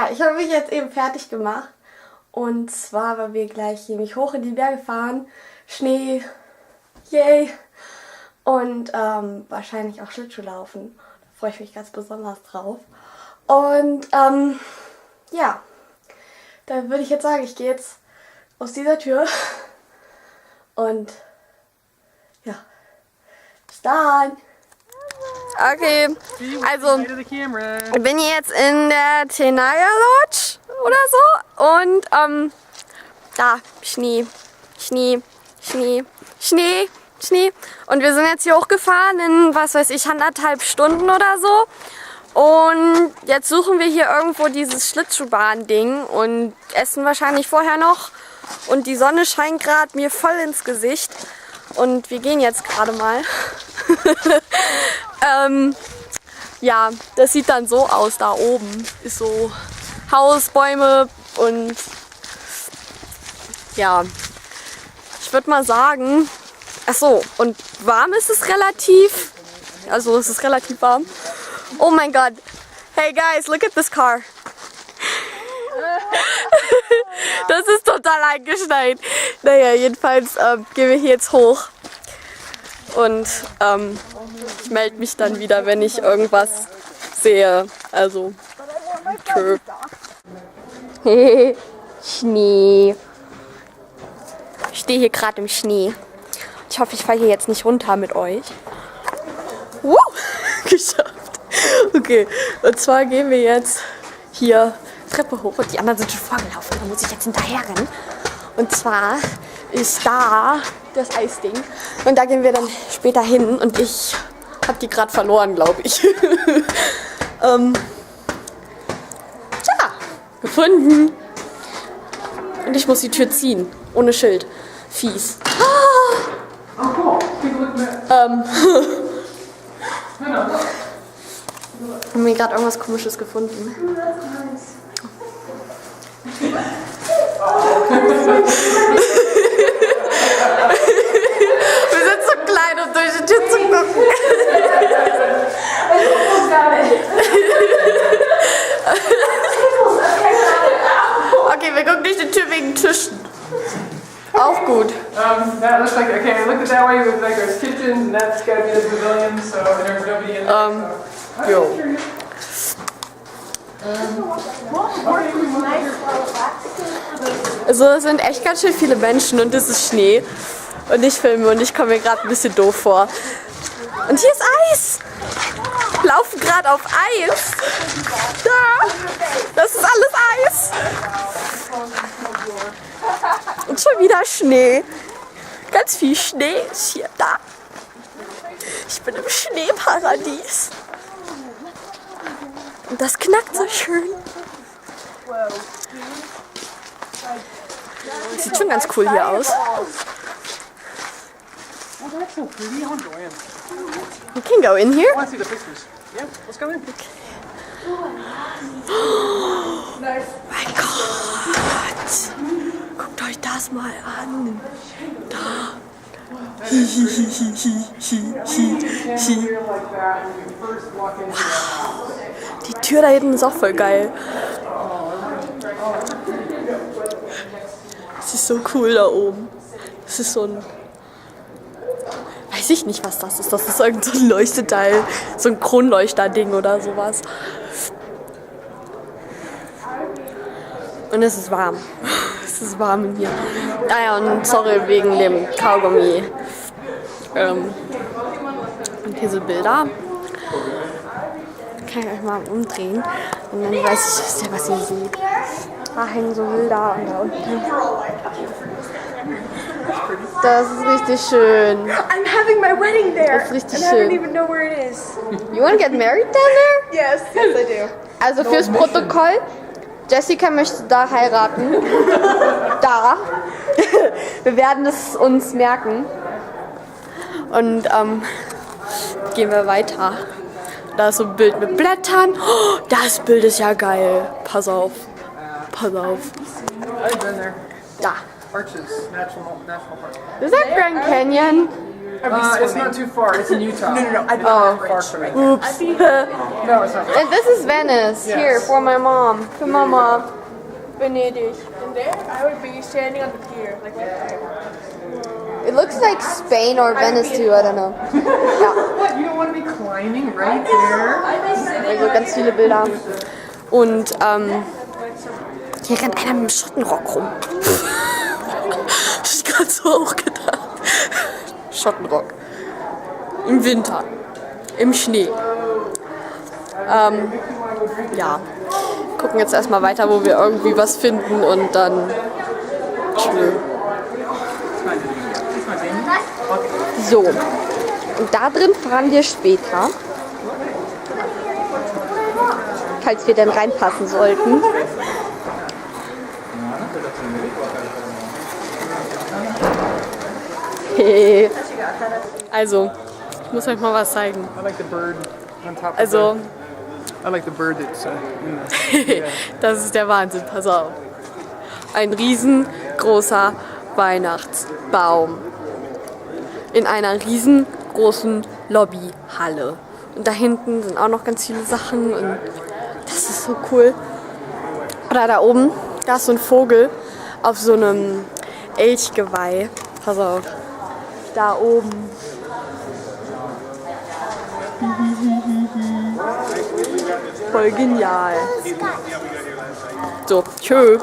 Ja, ich habe mich jetzt eben fertig gemacht. Und zwar, weil wir gleich nämlich hoch in die Berge fahren. Schnee, yay! Und wahrscheinlich auch Schlittschuh laufen. Da freue ich mich ganz besonders drauf. Und ja, dann würde ich jetzt sagen, ich gehe jetzt aus dieser Tür. Und ja, bis dann! Okay, also ich bin jetzt in der Tenaya Lodge oder so und da Schnee und wir sind jetzt hier hochgefahren in, was weiß ich, 1,5 Stunden oder so und jetzt suchen wir hier irgendwo dieses Schlittschuhbahn-Ding und essen wahrscheinlich vorher noch und die Sonne scheint gerade mir voll ins Gesicht und wir gehen jetzt gerade mal. Ja, das sieht dann so aus da oben. Ist so Haus, Bäume und ja, ich würde mal sagen, achso, und warm ist es relativ, also es ist relativ warm. Oh mein Gott, hey guys, look at this car. Das ist total eingeschneit. Naja, jedenfalls gehen wir hier jetzt hoch. Und ich melde mich dann wieder, wenn ich irgendwas sehe. Also, tschö. Schnee. Ich stehe hier gerade im Schnee. Ich hoffe, ich falle hier jetzt nicht runter mit euch. Geschafft. Okay, und zwar gehen wir jetzt hier Treppe hoch und die anderen sind schon vorgelaufen. Da muss ich jetzt hinterher rennen. Und zwar ist da das Eisding. Und da gehen wir dann später hin. Und ich habe die gerade verloren, glaube ich. Ja, gefunden. Und ich muss die Tür ziehen. Ohne Schild. Fies. Haben wir gerade irgendwas Komisches gefunden. Wir sind so klein, um durch die Tür zu gucken. Okay, wir gucken durch die Tür wegen Tischen. Auch gut. That looks like, okay, I looked at that way, it looks like there's kitchens, and that's gotta be the pavilion, so there's nobody in there. Jo. Also es sind echt ganz schön viele Menschen und es ist Schnee. Und ich filme und ich komme mir gerade ein bisschen doof vor. Und hier ist Eis. Wir laufen gerade auf Eis. Da. Das ist alles Eis. Und schon wieder Schnee. Ganz viel Schnee ist hier da. Ich bin im Schneeparadies. Und das knackt so schön. Sieht schon ganz cool hier aus. We can go in here. I want to see the pictures. Yeah, let's go in. Oh mein Gott. Guckt euch das mal an. Da. Wow. Die Tür da hinten ist auch voll geil. Es ist so cool da oben. Es ist so ein... Weiß ich nicht, was das ist. Das ist irgend so ein Leuchteteil. So ein Kronleuchter-Ding oder sowas. Und es ist warm. Es ist warm in hier. Ah ja, und sorry wegen dem Kaugummi. Und hier so Bilder. Kann ich euch mal umdrehen. Und dann weiß ich, was ihr seht. Da hängen so Bilder und da unten. Das ist richtig schön. I'm having my wedding there. Das ist richtig and I schön. don't even know where it is. You wanna get married down there? Yes, yes I do. Also fürs Protokoll, Jessica möchte da heiraten. Da. Wir werden es uns merken. Und gehen wir weiter. Da ist so ein Bild mit Blättern. Oh, das Bild ist ja geil. Pass auf. Pass auf. I've been there. Da. Arches, National Park. Is that Grand Canyon? It's not too far. It's in Utah. No. I'd be Far from it. No, it's not. And this is Venice. Here, for my mom. Für Mama. Venedig. And there, I would be standing on the pier, like right there. It looks like Spain or Venice too, I don't know. What? You don't want to be climbing right there? Also ganz viele Bilder. Und hier rennt einer mit dem Schottenrock rum. Hab ich gerade so auch gedacht. Schottenrock. Im Winter. Im Schnee. Ja. Gucken jetzt erstmal weiter, wo wir irgendwie was finden und dann. Tschö. So. Und da drin fahren wir später. Falls wir dann reinpassen sollten. Hey. Also, ich muss euch mal was zeigen. I like the bird on top Also, I like the bird that's das ist der Wahnsinn, pass auf. Ein riesengroßer Weihnachtsbaum. In einer riesengroßen Lobbyhalle. Und da hinten sind auch noch ganz viele Sachen und das ist so cool. Oder da oben, da ist so ein Vogel auf so einem Elchgeweih. Pass auf. Da oben. Voll genial. So, tschö.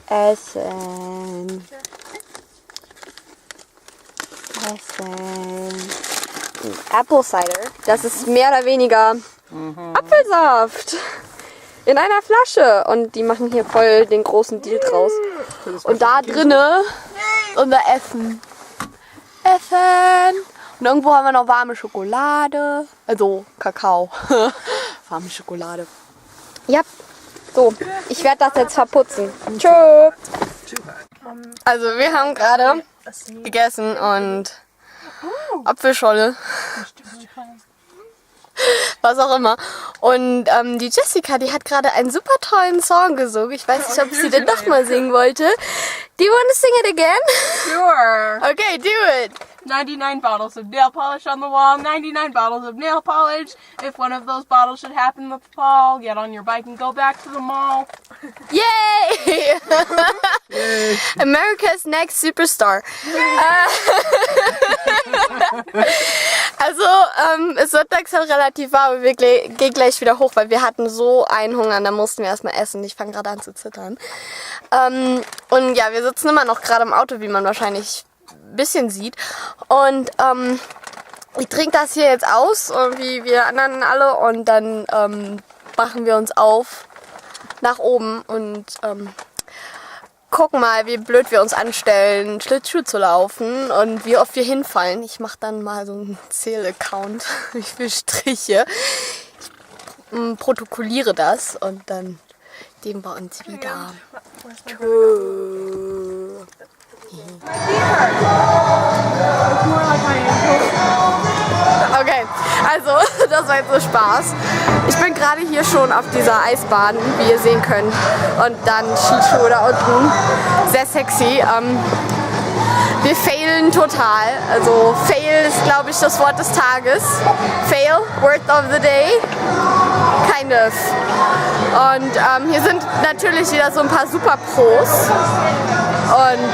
Essen. Apple Cider. Das ist mehr oder weniger Apfelsaft. In einer Flasche. Und die machen hier voll den großen Deal draus. Und da drinne unser Essen. Und irgendwo haben wir noch warme Schokolade. Also Kakao. Warme Schokolade. Ja. So, ich werde das jetzt verputzen. Tschö. Also wir haben gerade gegessen und Apfelscholle. Was auch immer. Und die Jessica, die hat gerade einen super tollen Song gesungen. Ich weiß nicht, ob sie den nochmal singen wollte. Do you want to sing it again? Sure. Okay, do it. 99 bottles of nail polish on the wall, 99 bottles of nail polish. If one of those bottles should happen to fall, get on your bike and go back to the mall. Yay! America's Next Superstar. Also, es wird langsam relativ warm, aber wir gehen gleich wieder hoch, weil wir hatten so einen Hunger, da mussten wir erstmal essen. Ich fange gerade an zu zittern. Und ja, wir sitzen immer noch gerade im Auto, wie man wahrscheinlich ein bisschen sieht. Und ich trinke das hier jetzt aus, wie wir anderen alle, und dann machen wir uns auf nach oben und gucken mal, wie blöd wir uns anstellen, Schlittschuh zu laufen und wie oft wir hinfallen. Ich mache dann mal so einen Zähl-Account, wie viele Striche. Ich protokolliere das und dann sehen wir uns wieder. Tschö. Okay, also das war jetzt so Spaß. Ich bin gerade hier schon auf dieser Eisbahn, wie ihr sehen könnt. Und dann Skischuhe da unten. Sehr sexy. Wir failen total. Also fail ist, glaube ich, das Wort des Tages. Fail, word of the day. Kind of. Und hier sind natürlich wieder so ein paar Super Pros. Und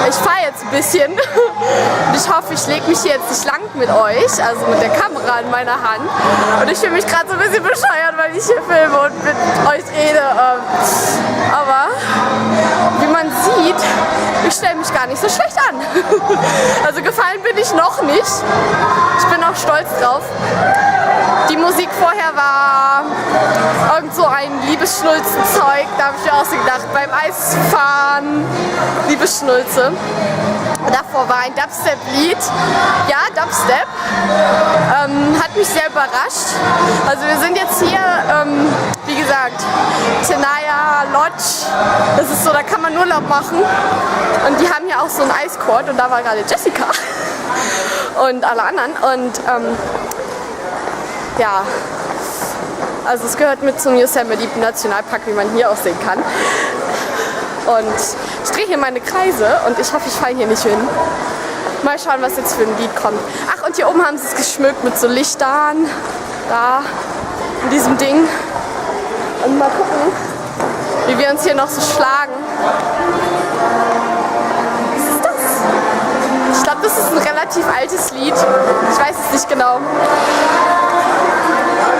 ich fahre jetzt ein bisschen. Und ich hoffe, ich lege mich hier jetzt nicht lang mit euch, also mit der Kamera in meiner Hand. Und ich fühle mich gerade so ein bisschen bescheuert, weil ich hier filme und mit euch rede. Aber wie man sieht, ich stelle mich gar nicht so schlecht an. Also gefallen bin ich noch nicht. Ich bin auch stolz drauf. Die Musik vorher war irgend so ein Liebesschnulzen-Zeug. Da habe ich mir auch so gedacht, beim Eisfahren, Liebesschnulze. Davor war ein Dubstep-Lied. Ja, Dubstep. Hat mich sehr überrascht. Also wir sind jetzt hier, wie gesagt, Tenaya Lodge. Das ist so, da kann man Urlaub machen. Und die haben hier auch so einen Eiscourt und da war gerade Jessica und alle anderen. Und ja, Also es gehört mit zum Yosemite Nationalpark, wie man hier auch sehen kann. Und ich drehe hier meine Kreise und ich hoffe, ich falle hier nicht hin. Mal schauen, was jetzt für ein Lied kommt. Ach, und hier oben haben sie es geschmückt mit so Lichtern. Da, in diesem Ding. Und mal gucken, wie wir uns hier noch so schlagen. Was ist das? Ich glaube, das ist ein relativ altes Lied. Ich weiß es nicht genau.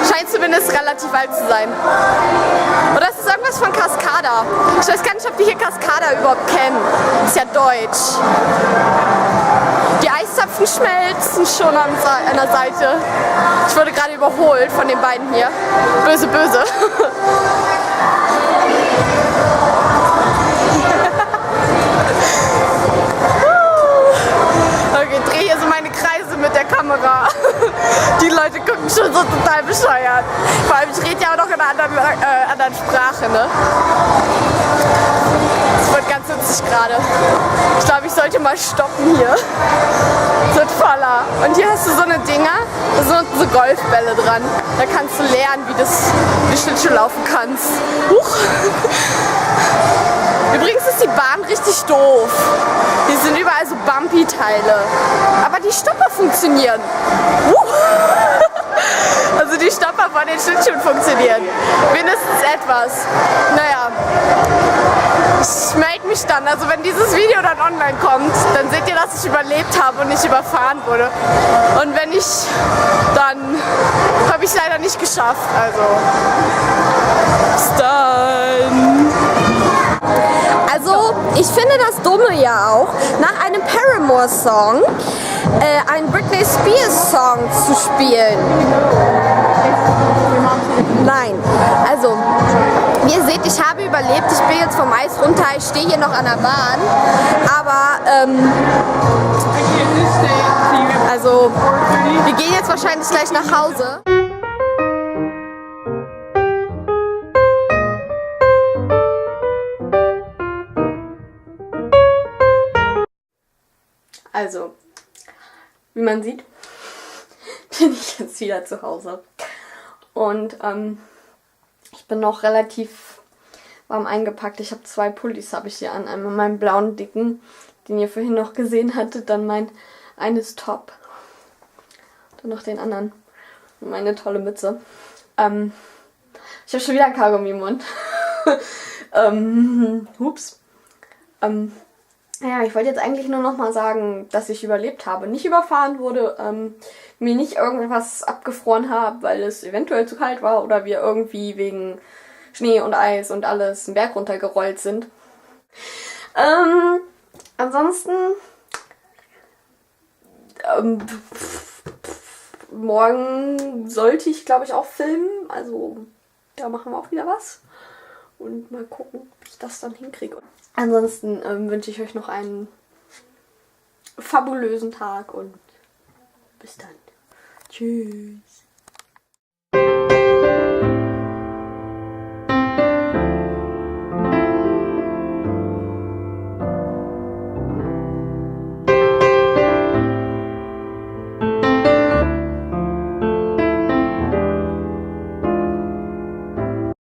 Scheint zumindest relativ alt zu sein. Oder ist es irgendwas von Cascada? Ich weiß gar nicht, ob die hier Cascada überhaupt kennen. Ist ja deutsch. Die Eiszapfen schmelzen schon an der Seite. Ich wurde gerade überholt von den beiden hier. Böse, böse. Okay, ich drehe hier so meine Kreise mit der Kamera. Die Leute gucken schon so total bescheuert. Vor allem, ich rede ja auch noch in einer anderen Sprache, ne? Das wird ganz witzig gerade. Ich glaube, ich sollte mal stoppen hier. Es wird voller. Und hier hast du so eine Dinger, da sind so Golfbälle dran. Da kannst du lernen, wie du Schlittschuh laufen kannst. Huch. Übrigens ist die Bahn richtig doof. Hier sind überall so Bumpy-Teile. Aber die Stopper funktionieren. Also die Stopper von den Schlittschuhen funktionieren. Mindestens etwas. Naja. Ich melde mich dann. Also wenn dieses Video dann online kommt, dann seht ihr, dass ich überlebt habe und nicht überfahren wurde. Und wenn nicht, dann habe ich es leider nicht geschafft. Also bis dann. Also, ich finde das Dumme ja auch, nach einem Paramore-Song einen Britney Spears-Song zu spielen. Nein, also, wie ihr seht, ich habe überlebt, ich bin jetzt vom Eis runter, ich stehe hier noch an der Bahn, aber, also, wir gehen jetzt wahrscheinlich gleich nach Hause. Also, wie man sieht, bin ich jetzt wieder zu Hause. Und ich bin noch relativ warm eingepackt. Ich habe 2 Pullis habe ich hier an. Einmal meinen blauen dicken, den ihr vorhin noch gesehen hattet. Dann mein eines Top. Dann noch den anderen. Und meine tolle Mütze. Ich habe schon wieder ein Kaugummi im Mund. Hups. Ja, ich wollte jetzt eigentlich nur noch mal sagen, dass ich überlebt habe, nicht überfahren wurde, mir nicht irgendwas abgefroren habe, weil es eventuell zu kalt war oder wir irgendwie wegen Schnee und Eis und alles einen Berg runtergerollt sind. Ansonsten morgen sollte ich, glaube ich, auch filmen, also da machen wir auch wieder was. Und mal gucken, ob ich das dann hinkriege. Ansonsten wünsche ich euch noch einen fabulösen Tag und bis dann. Tschüss.